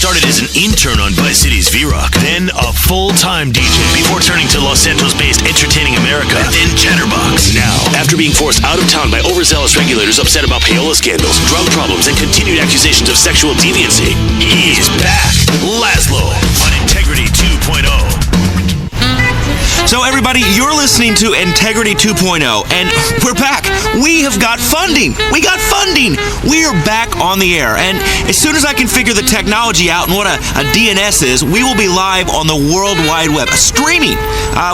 started as an intern on Vice City's V-Rock, then a full-time DJ, before turning to Los Santos-based Entertaining America, and then Chatterbox. Now, after being forced out of town by overzealous regulators upset about payola scandals, drug problems, and continued accusations of sexual deviancy, he's back. Laszlo on Integrity 2.0. So everybody, you're listening to Integrity 2.0, and we're back. We have got funding. We got funding. We are back on the air, and as soon as I can figure the technology out and what a DNS is, we will be live on the World Wide Web, streaming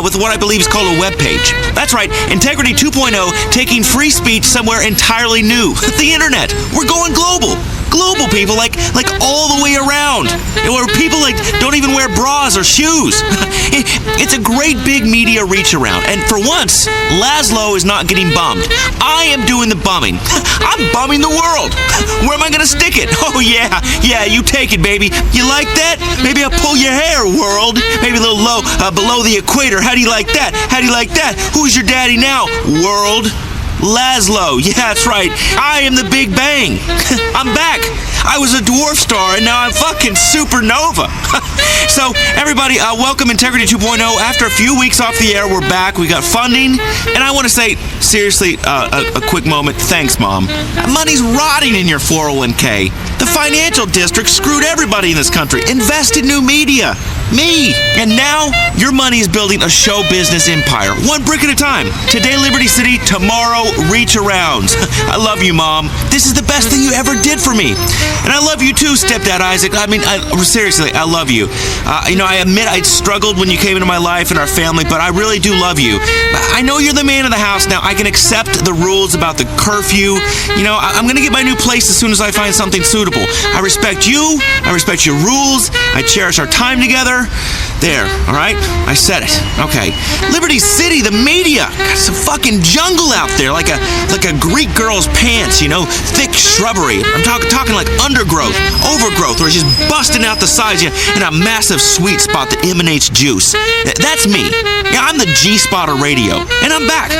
with what I believe is called a web page. That's right, Integrity 2.0, taking free speech somewhere entirely new. The internet. We're going global. Global, people, like all the way around. Where people don't even wear bras or shoes. It's a great big media reach around, and for once, Laszlo is not getting bummed. I am doing the bumming. I'm bumming the world. Where am I gonna stick it? Oh yeah, you take it, baby. You like that? Maybe I'll pull your hair, world. Maybe a little low, below the equator. How do you like that? How do you like that? Who's your daddy now, world? Laszlo, yeah, that's right. I am the Big Bang. I'm back. I was a dwarf star, and now I'm fucking supernova. So, everybody, welcome Integrity 2.0. After a few weeks off the air, we're back. We got funding, and I want to say, seriously, a quick moment. Thanks, Mom. Money's rotting in your 401k. The financial district screwed everybody in this country. Invest in new media. Me. And now, your money is building a show business empire. One brick at a time. Today, Liberty City. Tomorrow, reach arounds. I love you, Mom. This is the best thing you ever did for me. And I love you too, Stepdad Isaac. I mean, seriously, I love you. I admit I struggled when you came into my life and our family, but I really do love you. I know you're the man of the house now. I can accept the rules about the curfew. I'm going to get my new place as soon as I find something suitable. I respect you. I respect your rules. I cherish our time together. There, all right? I said it. Okay. Liberty City, the media. God, it's a fucking jungle out there, like a Greek girl's pants, thick shrubbery. I'm talking like undergrowth, overgrowth, where it's just busting out the sides in a massive sweet spot that emanates juice. That's me. Yeah, I'm the G-spot of radio, and I'm back.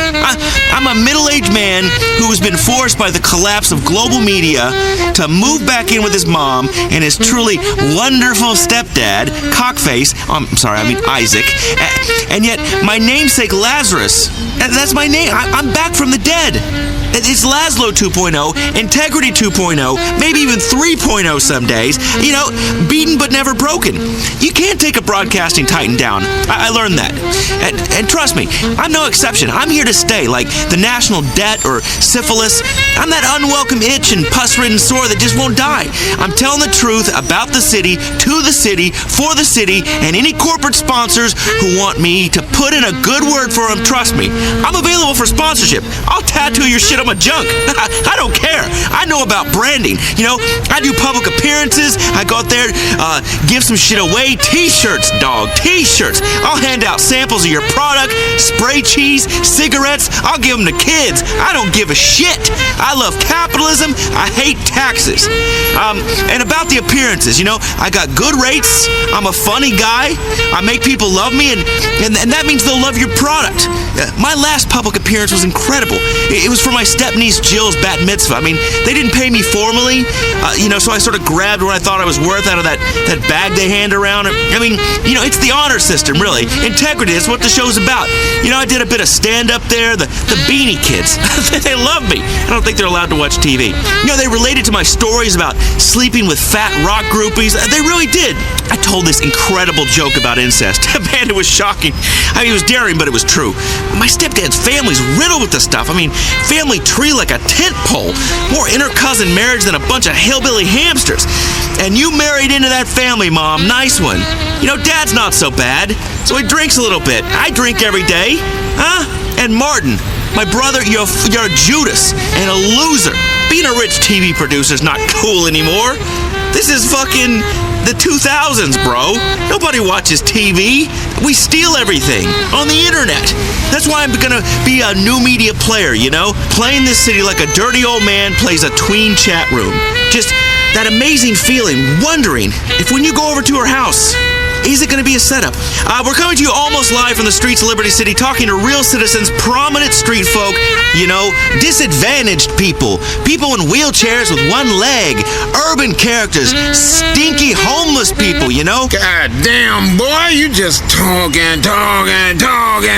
I'm a middle-aged man who has been forced by the collapse of global media to move back in with his mom and his truly wonderful stepdad, Cockface. Isaac. And yet, my namesake Lazarus, that's my name. I'm back from the dead. It's Laszlo 2.0, Integrity 2.0, maybe even 3.0 some days. Beaten but never broken. You can't take a broadcasting titan down. I learned that. And trust me, I'm no exception. I'm here to stay, like the national debt or syphilis. I'm that unwelcome itch and pus-ridden sore that just won't die. I'm telling the truth about the city, to the city, for the city, and any corporate sponsors who want me to put in a good word for them. Trust me, I'm available for sponsorship. I'll tattoo your shit on my junk. I don't care. I know about branding. I do public appearances. I go out there, give some shit away. T-shirts, dog. T-shirts. I'll hand out samples of your product, spray cheese, cigarettes. I'll give them to kids. I don't give a shit. I love capitalism. I hate taxes. And about the appearances, I got good rates. I'm a funny guy. I make people love me, and that means they'll love your product. My last public appearance was incredible. It was for my stepniece Jill's bat mitzvah. I mean, they didn't pay me formally, so I sort of grabbed what I thought I was worth out of that bag they hand around. I mean, it's the honor system, really. Integrity is what the show's about. I did a bit of stand-up there. The Beanie Kids, they love me. I don't think they're allowed to watch TV. They related to my stories about sleeping with fat rock groupies. They really did. I told this incredible joke about incest. Man, it was shocking. I mean, it was daring, but it was true. My stepdad's family's riddled with this stuff. I mean, family tree like a tent pole. More inter-cousin marriage than a bunch of hillbilly hamsters. And you married into that family, Mom. Nice one. Dad's not so bad, so he drinks a little bit. I drink every day. Huh? And Martin, my brother, you're a Judas and a loser. Being a rich TV producer's not cool anymore. This is fucking the 2000s, bro. Nobody watches TV. We steal everything on the internet. That's why I'm gonna be a new media player, Playing this city like a dirty old man plays a tween chat room. Just that amazing feeling, wondering if when you go over to her house, is it going to be a setup? We're coming to you almost live from the streets of Liberty City, talking to real citizens, prominent street folk, disadvantaged people in wheelchairs with one leg, urban characters, stinky homeless you know? God damn, boy, you just talk,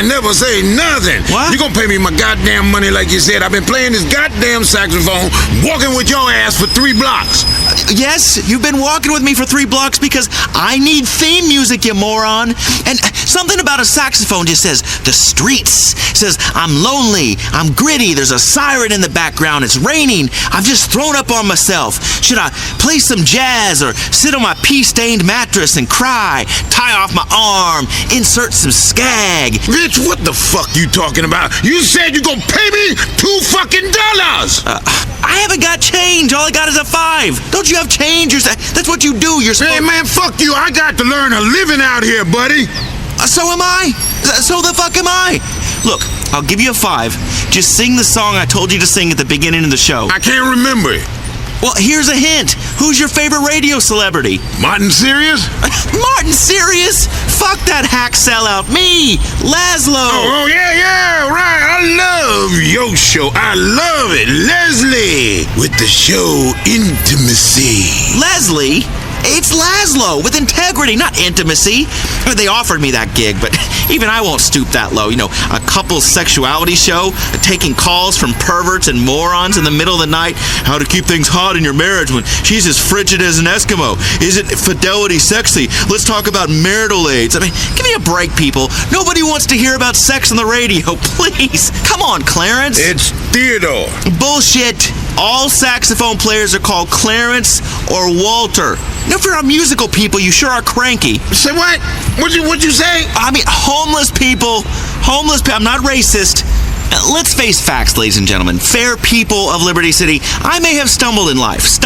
never say nothing. What? You gonna pay me my goddamn money like you said. I've been playing this goddamn saxophone, walking with your ass for 3 blocks. Yes, you've been walking with me for 3 blocks because I need theme music, you moron. And something about a saxophone just says, the streets. Says, I'm lonely, I'm gritty, there's a siren in the background, it's raining, I've just thrown up on myself. Should I play some jazz or sit on my pee-stained mattress and cry, tie off my arm, insert some skag? Bitch, what the fuck you talking about? You said you gonna pay me $2 fucking. I haven't got change. All I got is a 5. Don't you have change? That's what you do. You're supposed... Hey, man, fuck you. I got to learn a living out here, buddy. So am I. So the fuck am I. Look, I'll give you a 5. Just sing the song I told you to sing at the beginning of the show. I can't remember it. Well, here's a hint. Who's your favorite radio celebrity? Martin Sirius? Martin Sirius? Fuck that hack sellout. Me, Laszlo. Oh, yeah, right. I love your show. I love it. Leslie with the show Intimacy. Leslie? It's Laszlo with integrity, not intimacy. They offered me that gig, but even I won't stoop that low. You know, a couple's sexuality show, taking calls from perverts and morons in the middle of the night. How to keep things hot in your marriage when she's as frigid as an Eskimo. Isn't fidelity sexy? Let's talk about marital aids. I mean, give me a break, people. Nobody wants to hear about sex on the radio. Please. Come on, Clarence. It's Theodore. Bullshit. All saxophone players are called Clarence or Walter. Now, if you're a musical people, you sure are cranky. Say what? What'd you say? I mean, homeless people. I'm not racist. Let's face facts, ladies and gentlemen. Fair people of Liberty City, I may have stumbled in life.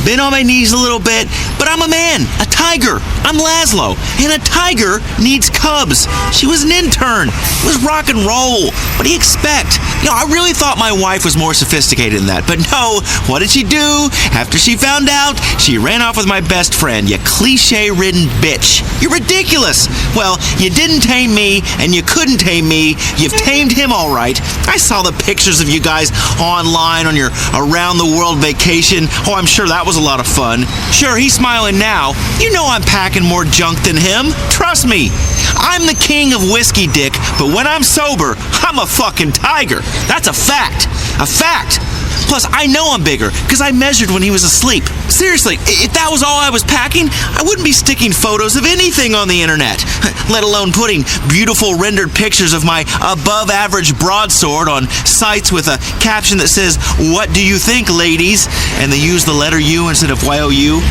Been on my knees a little bit, but I'm a man, a tiger. I'm Laszlo, and a tiger needs cubs. She was an intern. It was rock and roll. What do you expect? You know, I really thought my wife was more sophisticated than that, but no. What did she do? After she found out, she ran off with my best friend, you cliche-ridden bitch. You're ridiculous. Well, you didn't tame me, and you couldn't tame me. You've tamed him all right. I saw the pictures of you guys online on your around-the-world vacation. Oh, I'm sure that was a lot of fun. Sure, he's smiling now. You know I'm packing more junk than him. Trust me. I'm the king of whiskey dick, but when I'm sober, I'm a fucking tiger. That's a fact. A fact. Plus, I know I'm bigger, because I measured when he was asleep. Seriously, if that was all I was packing, I wouldn't be sticking photos of anything on the internet, let alone putting beautiful rendered pictures of my above-average broadsword on sites with a caption that says, "What do you think, ladies?" And they use the letter U instead of Y-O-U.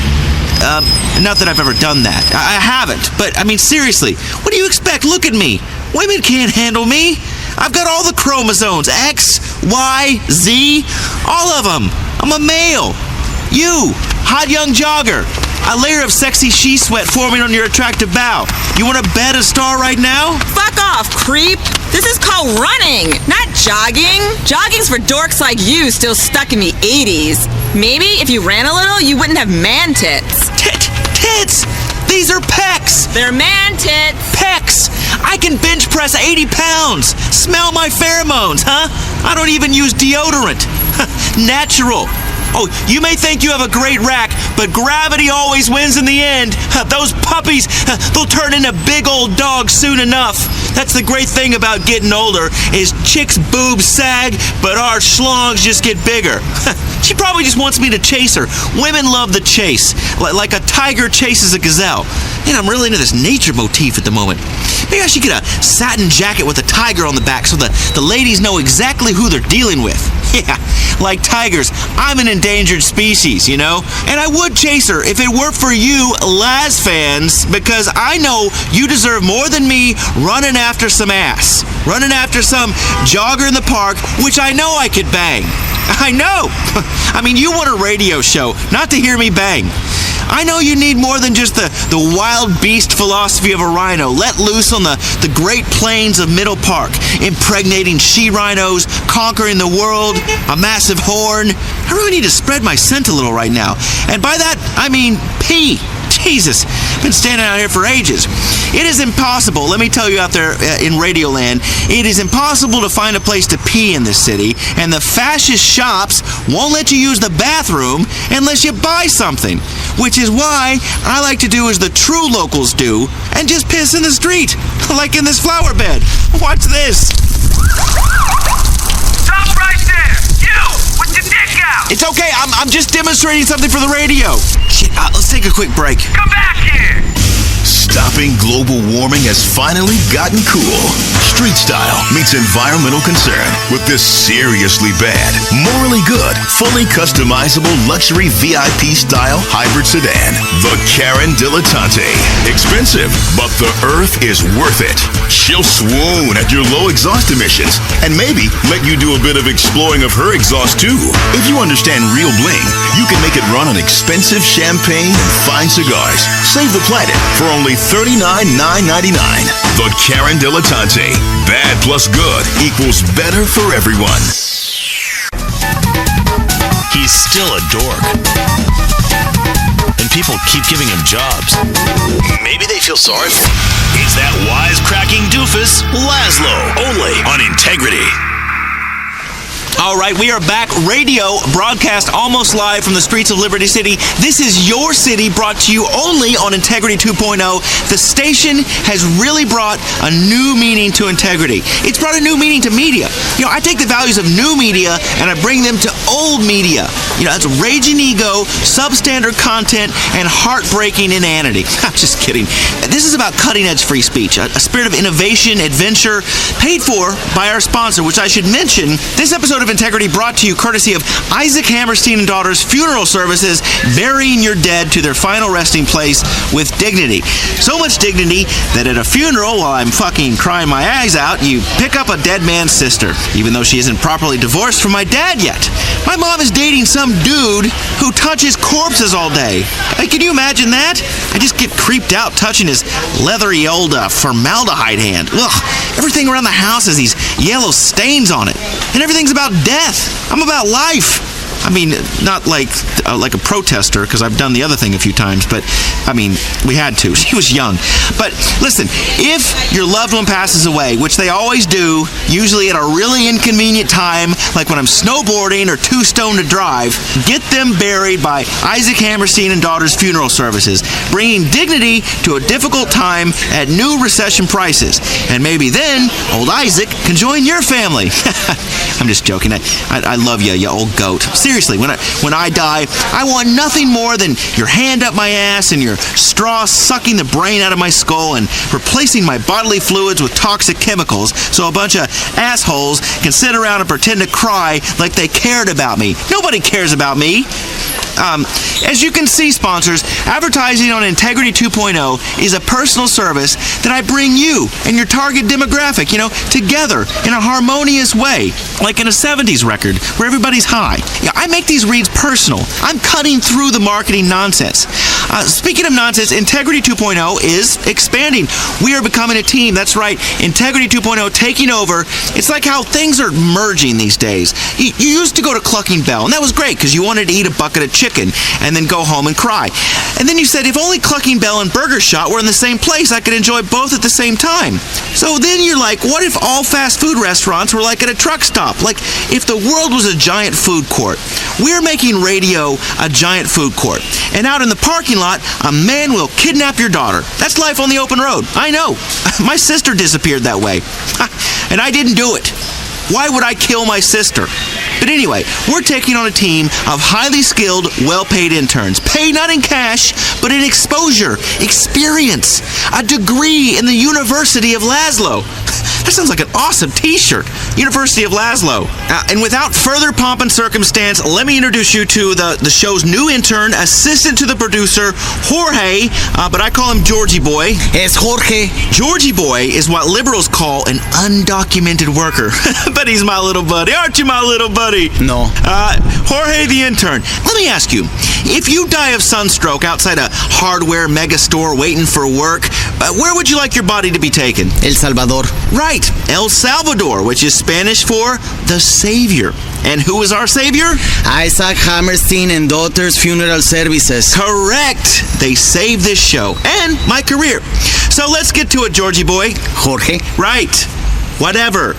Not that I've ever done that. I haven't. But, I mean, seriously, what do you expect? Look at me. Women can't handle me. I've got all the chromosomes, X, Y, Z, all of them. I'm a male. You, hot young jogger, a layer of sexy she sweat forming on your attractive bow. You want to bet a star right now? Fuck off, creep. This is called running, not jogging. Jogging's for dorks like you still stuck in the 80s. Maybe if you ran a little, you wouldn't have man tits. Tits! These are pecs! They're man tits! Pecs! I can bench press 80 pounds! Smell my pheromones, huh? I don't even use deodorant. Natural. Oh, you may think you have a great rack, but gravity always wins in the end. Those puppies, they'll turn into big old dogs soon enough. That's the great thing about getting older, is chicks' boobs sag, but our schlongs just get bigger. She probably just wants me to chase her. Women love the chase, like a tiger chases a gazelle. And I'm really into this nature motif at the moment. Maybe I should get a satin jacket with a tiger on the back so the ladies know exactly who they're dealing with. Yeah, like tigers, I'm an endangered species, you know? And I would chase her if it weren't for you, Laz fans, because I know you deserve more than me running after some ass. Running after some jogger in the park, which I know I could bang. I know. I mean, you want a radio show, not to hear me bang. I know you need more than just the wild beast philosophy of a rhino let loose on the Great Plains of Middle Park, impregnating she-rhinos, conquering the world, a massive horn. I really need to spread my scent a little right now. And by that, I mean pee. Jesus, I've been standing out here for ages. It is impossible, let me tell you out there in Radioland, it is impossible to find a place to pee in this city, and the fascist shops won't let you use the bathroom unless you buy something. which is why I like to do as the true locals do and just piss in the street, like in this flower bed. Watch this. Stop right there! You! With your dick out! It's okay, I'm just demonstrating something for the radio. Shit, let's take a quick break. Come back here! Stopping global warming has finally gotten cool. Street style meets environmental concern with this seriously bad, morally good, fully customizable luxury VIP style hybrid sedan. The Karen Dilettante. Expensive, but the earth is worth it. She'll swoon at your low exhaust emissions and maybe let you do a bit of exploring of her exhaust too. If you understand real bling, you can make it run on expensive champagne and fine cigars. Save the planet for only $39,999. The Karen Dilettante. Bad plus good equals better for everyone. He's still a dork. And people keep giving him jobs. Maybe they feel sorry for him. It's that wisecracking doofus, Laszlo, only on Integrity. All right, we are back. Radio broadcast almost live from the streets of Liberty City. This is your city, brought to you only on Integrity 2.0. The station has really brought a new meaning to integrity. It's brought a new meaning to media. You know, I take the values of new media and I bring them to old media. You know, that's raging ego, substandard content, and heartbreaking inanity. I'm just kidding. This is about cutting-edge free speech, a spirit of innovation, adventure, paid for by our sponsor, which I should mention. This episode of Integrity brought to you courtesy of Isaac Hammerstein and Daughters Funeral Services, burying your dead to their final resting place with dignity. So much dignity that at a funeral, while I'm fucking crying my eyes out, you pick up a dead man's sister, even though she isn't properly divorced from my dad yet. My mom is dating some dude who touches corpses all day. Hey, can you imagine that? I just get creeped out touching his leathery old formaldehyde hand. Ugh, everything around the house has these yellow stains on it. And everything's about death. I'm about life. I mean, not like a protester, because I've done the other thing a few times, but, I mean, we had to. She was young. But, listen, if your loved one passes away, which they always do, usually at a really inconvenient time, like when I'm snowboarding or too stoned to drive, get them buried by Isaac Hammerstein and Daughters Funeral Services, bringing dignity to a difficult time at new recession prices. And maybe then, old Isaac can join your family. I'm just joking. I love you, you old goat. Seriously, when I die, I want nothing more than your hand up my ass and your straw sucking the brain out of my skull and replacing my bodily fluids with toxic chemicals so a bunch of assholes can sit around and pretend to cry like they cared about me. Nobody cares about me. As you can see, sponsors, advertising on Integrity 2.0 is a personal service that I bring you and your target demographic, together in a harmonious way, like in a 70s record where everybody's high. I make these reads personal. I'm cutting through the marketing nonsense. Speaking of nonsense, Integrity 2.0 is expanding. We are becoming a team. That's right. Integrity 2.0 taking over. It's like how things are merging these days. You used to go to Clucking Bell, and that was great because you wanted to eat a bucket of chicken and then go home and cry. And then you said, if only Clucking Bell and Burger Shot were in the same place, I could enjoy both at the same time. So then you're like, what if all fast food restaurants were like at a truck stop? Like if the world was a giant food court. We're making radio a giant food court. And out in the parking lot, a man will kidnap your daughter. That's life on the open road. I know. My sister disappeared that way. And I didn't do it. Why would I kill my sister? But anyway, we're taking on a team of highly skilled, well-paid interns. Paid not in cash, but in exposure, experience, a degree in the University of Laszlo. That sounds like an awesome t-shirt. University of Laszlo. And without further pomp and circumstance, let me introduce you to the show's new intern, assistant to the producer, Jorge, but I call him Georgie Boy. It's Jorge. Georgie Boy is what liberals call an undocumented worker. But he's my little buddy. Aren't you my little buddy? No. Jorge the intern. Let me ask you, if you die of sunstroke outside a hardware mega store waiting for work, where would you like your body to be taken? El Salvador. Right, El Salvador, which is Spanish for the Savior. And who is our Savior? Isaac Hammerstein and Daughters Funeral Services. Correct. They saved this show and my career. So let's get to it, Georgie Boy. Jorge. Right. Whatever.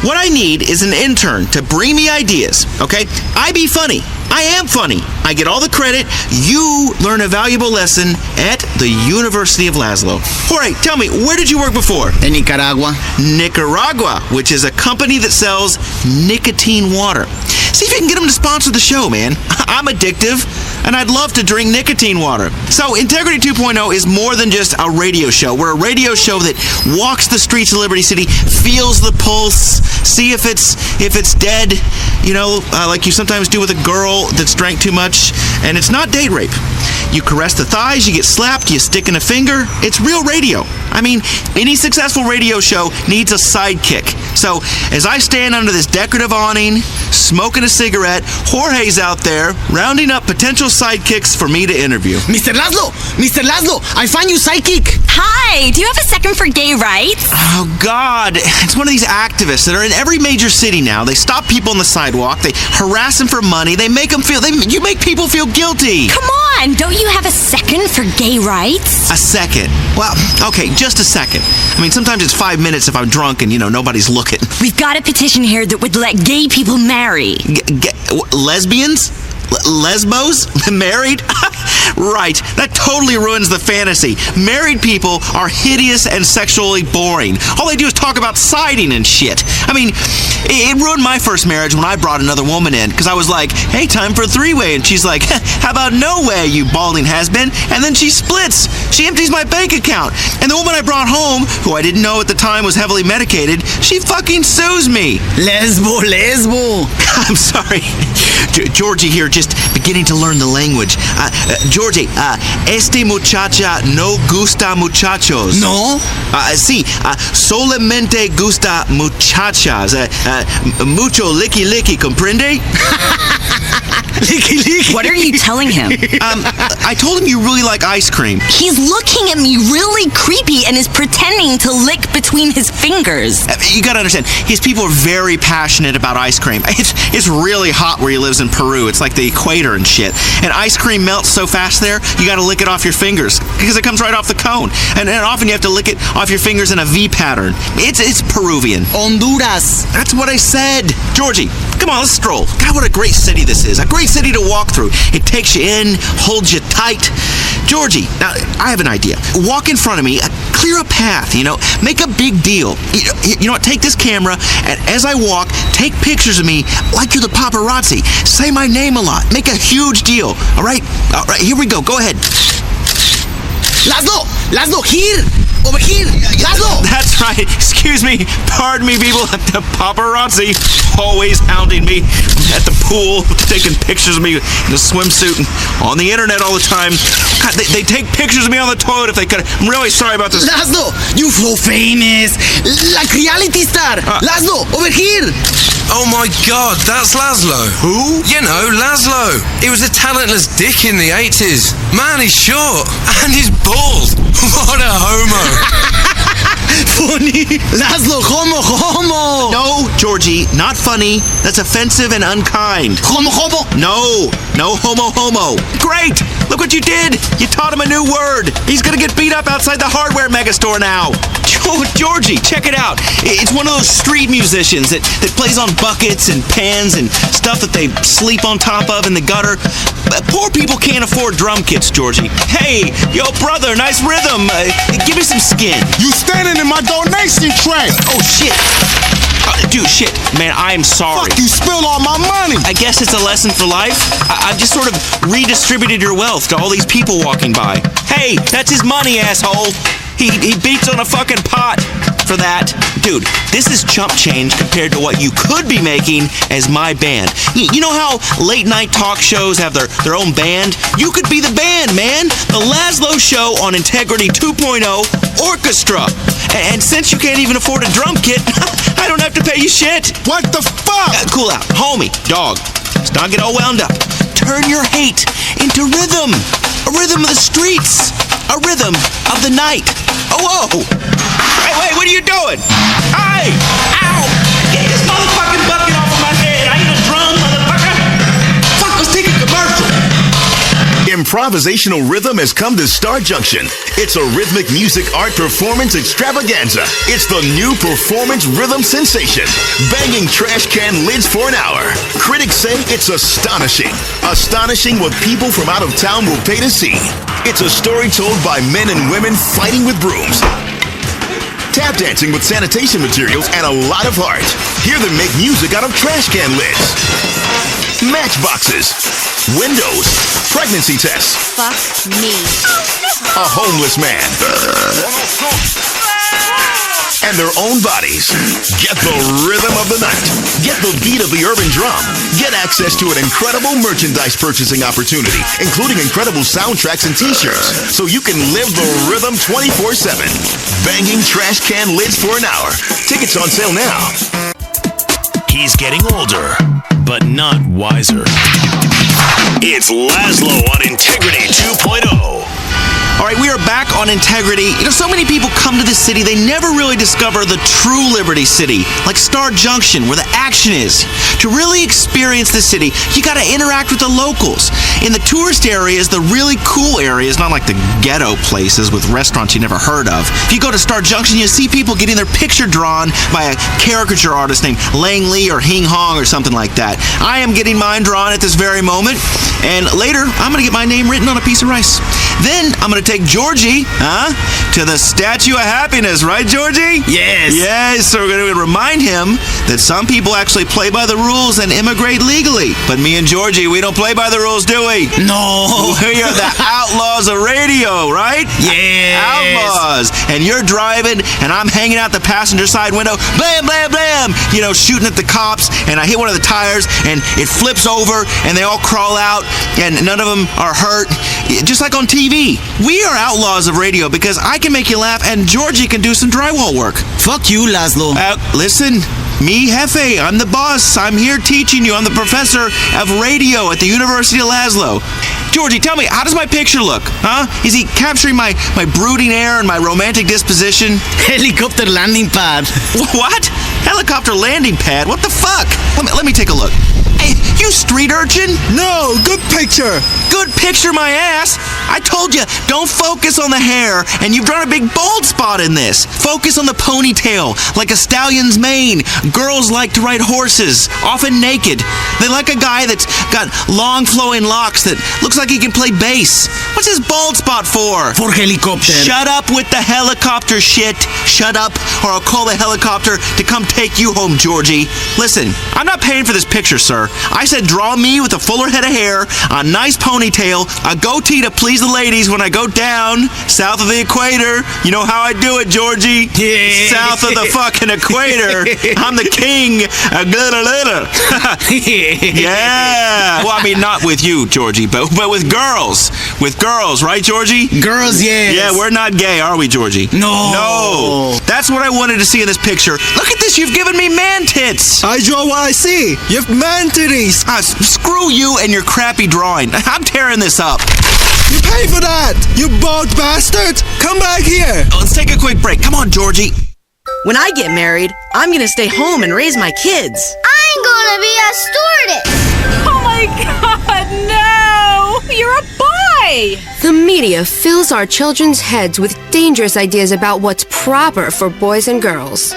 What I need is an intern to bring me ideas, okay? I be funny. I am funny. I get all the credit. You learn a valuable lesson at the University of Laszlo. Jorge, tell me, where did you work before? En Nicaragua. Nicaragua, which is a company that sells nicotine water. See if you can get them to sponsor the show, man. I'm addictive, and I'd love to drink nicotine water. So Integrity 2.0 is more than just a radio show. We're a radio show that walks the streets of Liberty City, feels the pulse, see if it's dead, like you sometimes do with a girl that's drank too much. And it's not date rape. You caress the thighs, you get slapped, you stick in a finger. It's real radio. I mean, any successful radio show needs a sidekick. So, as I stand under this decorative awning, smoking a cigarette, Jorge's out there rounding up potential sidekicks for me to interview. Mr. Laszlo, I find you sidekick. Hi, do you have a second for gay rights? Oh, God. It's one of these activists that are in every major city now. They stop people on the sidewalk. They harass them for money. They make them feel... You make people feel guilty. Come on, don't you have a second for gay rights? A second? Well, okay, just a second. I mean, sometimes it's 5 minutes if I'm drunk and, nobody's looking. We've got a petition here that would let gay people marry. Lesbians? Lesbos? Married? Right. That totally ruins the fantasy. Married people are hideous and sexually boring. All they do is talk about siding and shit. I mean, it ruined my first marriage when I brought another woman in, because I was like, hey, time for a three-way. And she's like, how about no way, you balding has-been? And then she splits. She empties my bank account. And the woman I brought home, who I didn't know at the time was heavily medicated, she fucking sues me. Lesbo. I'm sorry. Georgie here, just beginning to learn the language. Georgie, este muchacha no gusta muchachos. No? Sí, solamente gusta muchachas. Mucho licky, comprende? Licky. What are you telling him? I told him you really like ice cream. He's looking at me really creepy and is pretending to lick between his fingers. You gotta understand, his people are very passionate about ice cream. It's really hot where he lives in Peru. It's like the equator and shit. And ice cream melts so fast there, you gotta lick it off your fingers because it comes right off the cone. And often you have to lick it off your fingers in a V pattern. It's Peruvian. Honduras. That's what I said. Georgie, come on, let's stroll. God, what a great city this is. A great city to walk through. It takes you in, holds you tight. Georgie, now, I have an idea. Walk in front of me, clear a path, make a big deal. You know what, take this camera, and as I walk, take pictures of me like you're the paparazzi. Say my name a lot. Make a huge deal. All right, here we go. Go ahead. Laszlo, here! Over here! Laszlo! That's right. Excuse me. Pardon me, people. The paparazzi always hounding me at the pool, taking pictures of me in a swimsuit and on the internet all the time. God, they take pictures of me on the toilet if they could. I'm really sorry about this. Laszlo, you so famous. Like reality star. Laszlo, over here. Oh my God, that's Laszlo. Who? You know, Laszlo. He was a talentless dick in the 80s. Man, he's short. And he's bald. What a homo. Funny. Laszlo, homo. No, Georgie, not funny. That's offensive and unkind. Homo. No homo. Great! Look what you did! You taught him a new word. He's gonna get beat up outside the hardware megastore now. Georgie, check it out. It's one of those street musicians that plays on buckets and pans and stuff that they sleep on top of in the gutter. Poor people can't afford drum kits, Georgie. Hey, yo, brother, nice rhythm. Give me some skin. You standing in my donation tray. Oh, shit. Dude, shit. Man, I'm sorry. Fuck, you spilled all my money. I guess it's a lesson for life. I've just sort of redistributed your wealth to all these people walking by. Hey, that's his money, asshole. He beats on a fucking pot for that. Dude, this is chump change compared to what you could be making as my band. You know how late night talk shows have their own band? You could be the band, man. The Laszlo Show on Integrity 2.0 Orchestra. And since you can't even afford a drum kit, I don't have to pay you shit. What the fuck? Cool out. Homie, dog. Let's not get all wound up. Turn your hate into rhythm. A rhythm of the streets. A rhythm of the night. Oh, whoa. Wait, what are you doing? Hey! Ow! Get this motherfucking bucket off of my head. I ain't a drum, motherfucker. Fuck, let's take a commercial. In improvisational rhythm has come to Star Junction. It's a rhythmic music art performance extravaganza. It's the new performance rhythm sensation. Banging trash can lids for an hour. Critics say it's astonishing. Astonishing what people from out of town will pay to see. It's a story told by men and women fighting with brooms, tap dancing with sanitation materials, and a lot of heart. Hear them make music out of trash can lids, matchboxes, windows, pregnancy tests. Fuck me. A homeless man. And their own bodies. Get the rhythm of the night. Get the beat of the urban drum. Get access to an incredible merchandise purchasing opportunity, including incredible soundtracks and t-shirts, so you can live the rhythm 24/7. Banging trash can lids for an hour. Tickets on sale now. He's getting older, but not wiser. It's Laszlo on Integrity 2.0. All right, we are back on Integrity. You know, so many people come to this city, they never really discover the true Liberty City, like Star Junction, where the action is. To really experience the city, you got to interact with the locals. In the tourist areas, the really cool areas, not like the ghetto places with restaurants you never heard of. If you go to Star Junction, you see people getting their picture drawn by a caricature artist named Lang Lee or Hing Hong or something like that. I am getting mine drawn at this very moment, and later, I'm going to get my name written on a piece of rice. Then, I'm going to take Georgie, to the Statue of Happiness, right, Georgie? Yes. Yes, so we're going to remind him that some people actually play by the rules and immigrate legally. But me and Georgie, we don't play by the rules, do we? No. We are the outlaws of radio, right? Yes. Outlaws. And you're driving, and I'm hanging out the passenger side window, blam, blam, blam, you know, shooting at the cops, and I hit one of the tires, and it flips over, and they all crawl out, and none of them are hurt, just like on TV. We are outlaws of radio because I can make you laugh and Georgie can do some drywall work. Fuck you, Laszlo. Listen, me, Jefe, I'm the boss. I'm here teaching you. I'm the professor of radio at the University of Laszlo. Georgie, tell me, how does my picture look? Is he capturing my brooding air and my romantic disposition? Helicopter landing pad. What? Helicopter landing pad? What the fuck? Let me take a look. Hey, you street urchin? No, good picture. Good picture, my ass. I told you, don't focus on the hair, and you've drawn a big bald spot in this. Focus on the ponytail, like a stallion's mane. Girls like to ride horses, often naked. They like a guy that's got long flowing locks that looks like he can play bass. What's his bald spot for? For helicopter. Shut up with the helicopter shit. Shut up, or I'll call the helicopter to come take you home, Georgie. Listen, I'm not paying for this picture, sir. I said draw me with a fuller head of hair, a nice ponytail, a goatee to please the ladies when I go down south of the equator. You know how I do it, Georgie? Yeah. South of the fucking equator. I'm the king of glitter. Yeah. Well, I mean, not with you, Georgie, but with girls. With girls, right, Georgie? Girls, yes. Yeah, we're not gay, are we, Georgie? No. That's what I wanted to see in this picture. Look at this. You've given me man tits. I draw what I see. You've man titties. Screw you and your crappy drawing. I'm tearing this up. You pay for that, you bald bastard. Come back here. Let's take a quick break. Come on, Georgie. When I get married, I'm gonna stay home and raise my kids. I'm gonna be a stewardess. Oh my God, no! You're a boy! The media fills our children's heads with dangerous ideas about what's proper for boys and girls.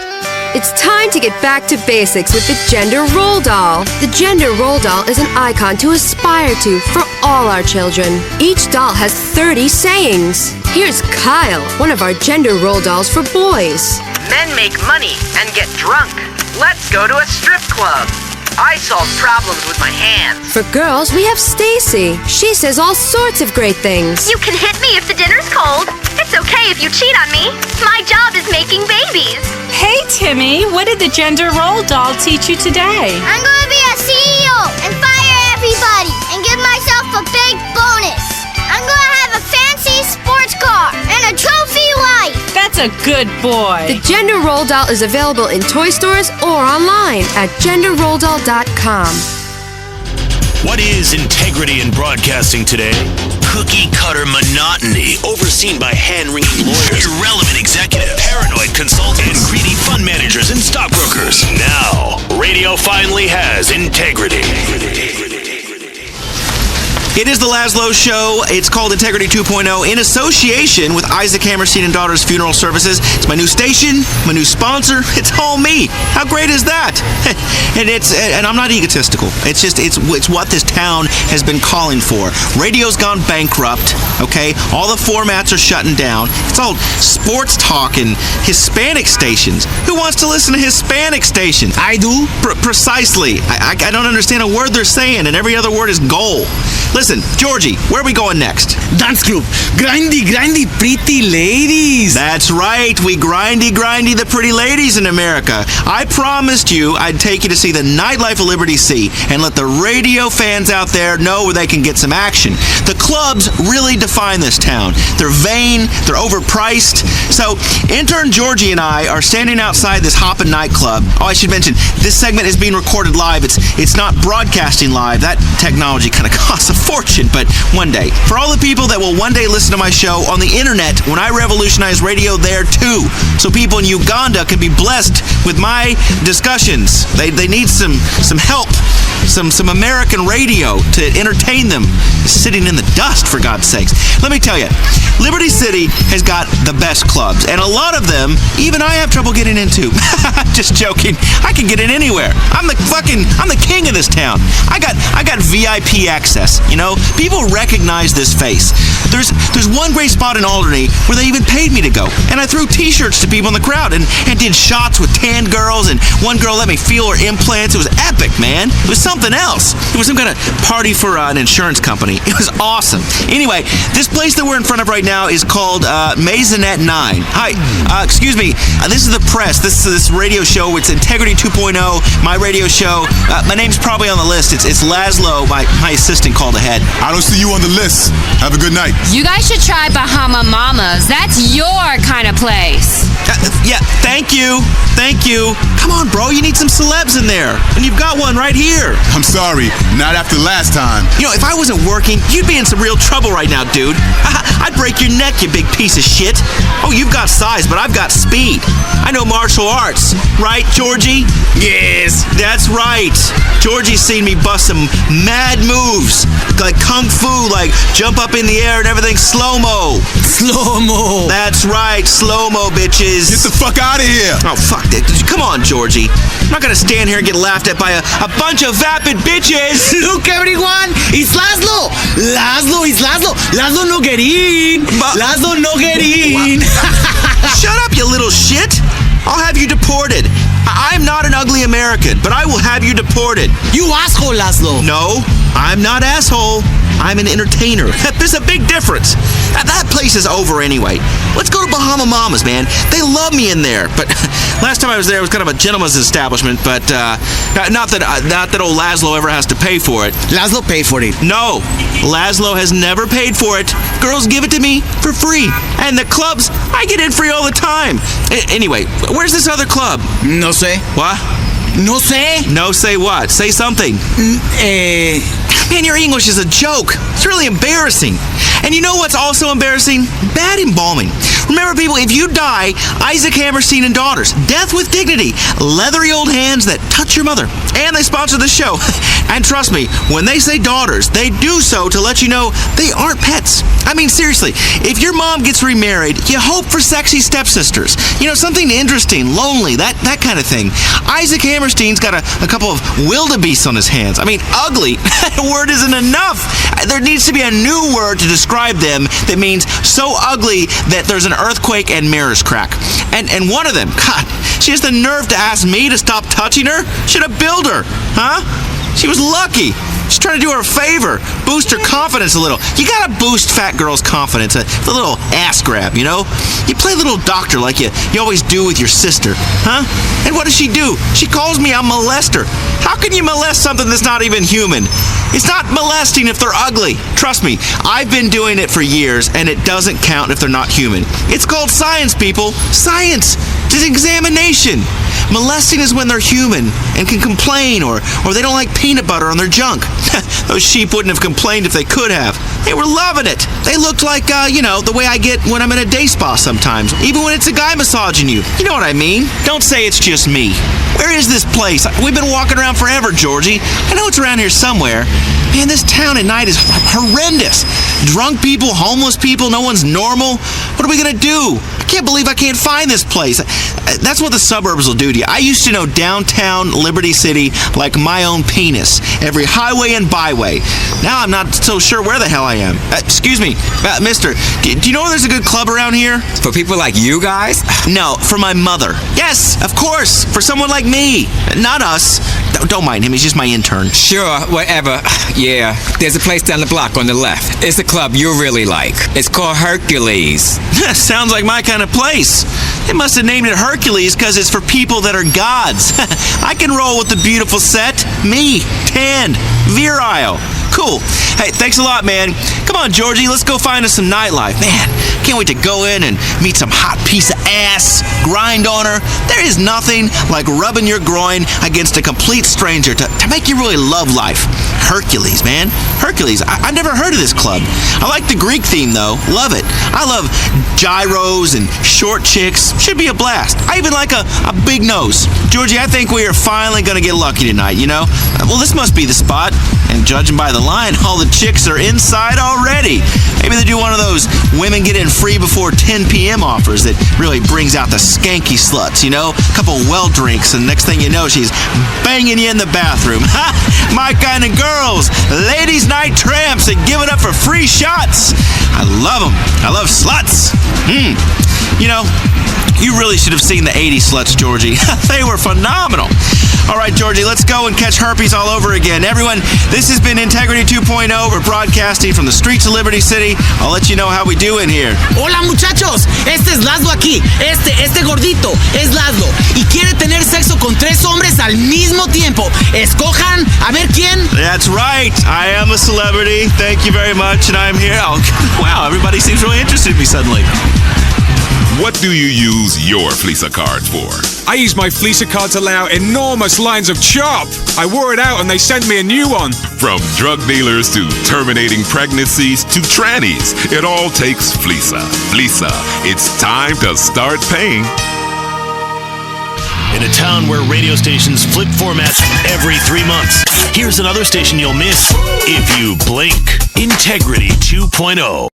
It's time to get back to basics with the Gender Role Doll. The Gender Role Doll is an icon to aspire to for all our children. Each doll has 30 sayings. Here's Kyle, one of our Gender Role Dolls for boys. Men make money and get drunk. Let's go to a strip club. I solve problems with my hands. For girls, we have Stacy. She says all sorts of great things. You can hit me if the dinner's cold. It's okay if you cheat on me. My job is making babies. Hey, Timmy, what did the Gender Role Doll teach you today? I'm gonna be a CEO and fire everybody and give myself a big bonus. I'm gonna have a fancy sports car and a trophy wife. That's a good boy. The Gender Role Doll is available in toy stores or online at genderrolldoll.com. What is integrity in broadcasting today? Cookie-cutter monotony, overseen by hand-wringing lawyers, irrelevant executives, paranoid consultants, and greedy fund managers and stockbrokers. Now, radio finally has integrity. It is the Laszlo Show. It's called Integrity 2.0 in association with Isaac Hammerstein and Daughters Funeral Services. It's my new station, my new sponsor. It's all me. How great is that? and I'm not egotistical. It's what this town has been calling for. Radio's gone bankrupt, okay? All the formats are shutting down. It's all sports talk and Hispanic stations. Who wants to listen to Hispanic stations? I do. Precisely. I don't understand a word they're saying, and every other word is goal. Listen, Georgie, where are we going next? Dance club. Grindy, pretty ladies. That's right. We grindy the pretty ladies in America. I promised you I'd take you to see the nightlife of Liberty C and let the radio fans out there know where they can get some action. The clubs really define this town. They're vain. They're overpriced. So, intern Georgie and I are standing outside this hoppin' nightclub. Oh, I should mention, this segment is being recorded live. It's not broadcasting live. That technology kind of costs a fortune, but one day. For all the people that will one day listen to my show on the internet when I revolutionize radio there too, so people in Uganda can be blessed with my discussions. They need some help, some American radio to entertain them, sitting in the dust, for God's sakes. Let me tell you, Liberty City has got the best clubs, and a lot of them even I have trouble getting into. Just joking. I can get in anywhere. I'm the king of this town. I got VIP access. You know, people recognize this face. There's one great spot in Alderney where they even paid me to go, and I threw T-shirts to people in the crowd and did shots with tan girls, and one girl let me feel her implants. It was epic, man. It was something else. It was some kind of party for an insurance company. It was awesome. Anyway, this place that we're in front of right now is called Maisonette 9. Hi, excuse me. This is the press. This radio show. It's Integrity 2.0, my radio show. My name's probably on the list. It's Laszlo, my assistant, called ahead. I don't see you on the list. Have a good night. You guys should try Bahama Mamas. That's your kind of place. Yeah, thank you. Come on, bro. You need some celebs in there. And you've got one right here. I'm sorry. Not after last time. You know, if I wasn't working, you'd be in some real trouble right now, dude. I'd break your neck, you big piece of shit. Oh, you've got size, but I've got speed. I know martial arts. Right, Georgie? Yes. That's right. Georgie's seen me bust some mad moves. Like kung fu, like jump up in the air and everything slow-mo. Slow-mo. That's right. Slow-mo, bitches. Get the fuck out of here. Oh, fuck that. Come on, Georgie. I'm not gonna stand here and get laughed at by a bunch of vapid bitches. Look, everyone. It's Laszlo. Laszlo is Laszlo. Laszlo no get in. Laszlo no get in. Shut up, you little shit. I'll have you deported. I'm not an ugly American, but I will have you deported. You asshole, Laszlo. No, I'm not asshole. I'm an entertainer. There's a big difference. That place is over anyway. Let's go to Bahama Mamas, man. They love me in there. But last time I was there, it was kind of a gentleman's establishment. But not that old Laszlo ever has to pay for it. Laszlo paid for it. No, Laszlo has never paid for it. Girls give it to me for free. And the clubs, I get in free all the time. Anyway, where's this other club? No sé. What? No sé. No say what? Say something. Man, your English is a joke. It's really embarrassing. And you know what's also embarrassing? Bad embalming. Remember, people, if you die, Isaac Hammerstein and Daughters, death with dignity, leathery old hands that touch your mother. And they sponsor the show. And trust me, when they say daughters, they do so to let you know they aren't pets. I mean, seriously, if your mom gets remarried, you hope for sexy stepsisters. You know, something interesting, lonely, that kind of thing. Isaac Hammerstein's got a couple of wildebeests on his hands. I mean, ugly. That word isn't enough. There needs to be a new word to describe them that means so ugly that there's an earthquake and mirrors crack. And one of them, God, she has the nerve to ask me to stop touching her? Should have billed her, huh? She was lucky. She's trying to do her a favor, boost her confidence a little. You gotta boost fat girls' confidence, a little ass grab, you know? You play little doctor like you always do with your sister, huh? And what does she do? She calls me a molester. How can you molest something that's not even human? It's not molesting if they're ugly. Trust me, I've been doing it for years, and it doesn't count if they're not human. It's called science, people. Science. It's an examination. Molesting is when they're human and can complain or they don't like peanut butter on their junk. Those sheep wouldn't have complained if they could have. They were loving it. They looked like, the way I get when I'm in a day spa sometimes. Even when it's a guy massaging you. You know what I mean? Don't say it's just me. Where is this place? We've been walking around forever, Georgie. I know it's around here somewhere. Man, this town at night is horrendous. Drunk people, homeless people, no one's normal. What are we going to do? I can't believe I can't find this place. That's what the suburbs will do to you. I used to know downtown Liberty City like my own penis. Every highway and byway. Now I'm not so sure where the hell I am. Excuse me, mister, do you know where there's a good club around here? For people like you guys? No, for my mother. Yes, of course, for someone like me. Not us. Don't mind him, he's just my intern. Sure, whatever. Yeah, there's a place down the block on the left. It's a club you really like. It's called Hercules. Sounds like my kind of place. They must have named it Hercules because it's for people that are gods. I can roll with the beautiful set. Me, tanned, virile. Cool. Hey, thanks a lot, man. Come on, Georgie, let's go find us some nightlife. Man, can't wait to go in and meet some hot piece of ass, grind on her. There is nothing like rubbing your groin against a complete stranger to make you really love life. Hercules, man. Hercules. I never heard of this club. I like the Greek theme, though. Love it. I love gyros and short chicks. Should be a blast. I even like a big nose. Georgie, I think we are finally going to get lucky tonight, you know? Well, this must be the spot. And judging by the line, all the chicks are inside already. Maybe they do one of those women get in free before 10 p.m. offers that really brings out the skanky sluts, you know? A couple well drinks, and next thing you know, she's banging you in the bathroom. Ha! My kind of girls. Ladies' night tramps and giving up for free shots. I love them. I love sluts. You know, you really should have seen the 80s sluts, Georgie. They were phenomenal. All right, Georgie, let's go and catch herpes all over again. Everyone, this has been Integrity 2.0. We're broadcasting from the streets of Liberty City. I'll let you know how we do in here. Hola, muchachos. Este es Laszlo aquí. Este gordito es Laszlo. Y quiere tener sexo con 3 hombres al mismo tiempo. Escojan a ver quién. That's right. I am a celebrity. Thank you very much. And I'm here. Oh, wow, everybody seems really interested in me suddenly. What do you use your Fleeca card for? I use my Fleeca card to lay out enormous lines of chop. I wore it out and they sent me a new one. From drug dealers to terminating pregnancies to trannies, it all takes Fleeca. Fleeca, it's time to start paying. In a town where radio stations flip formats every 3 months, here's another station you'll miss if you blink. Integrity 2.0.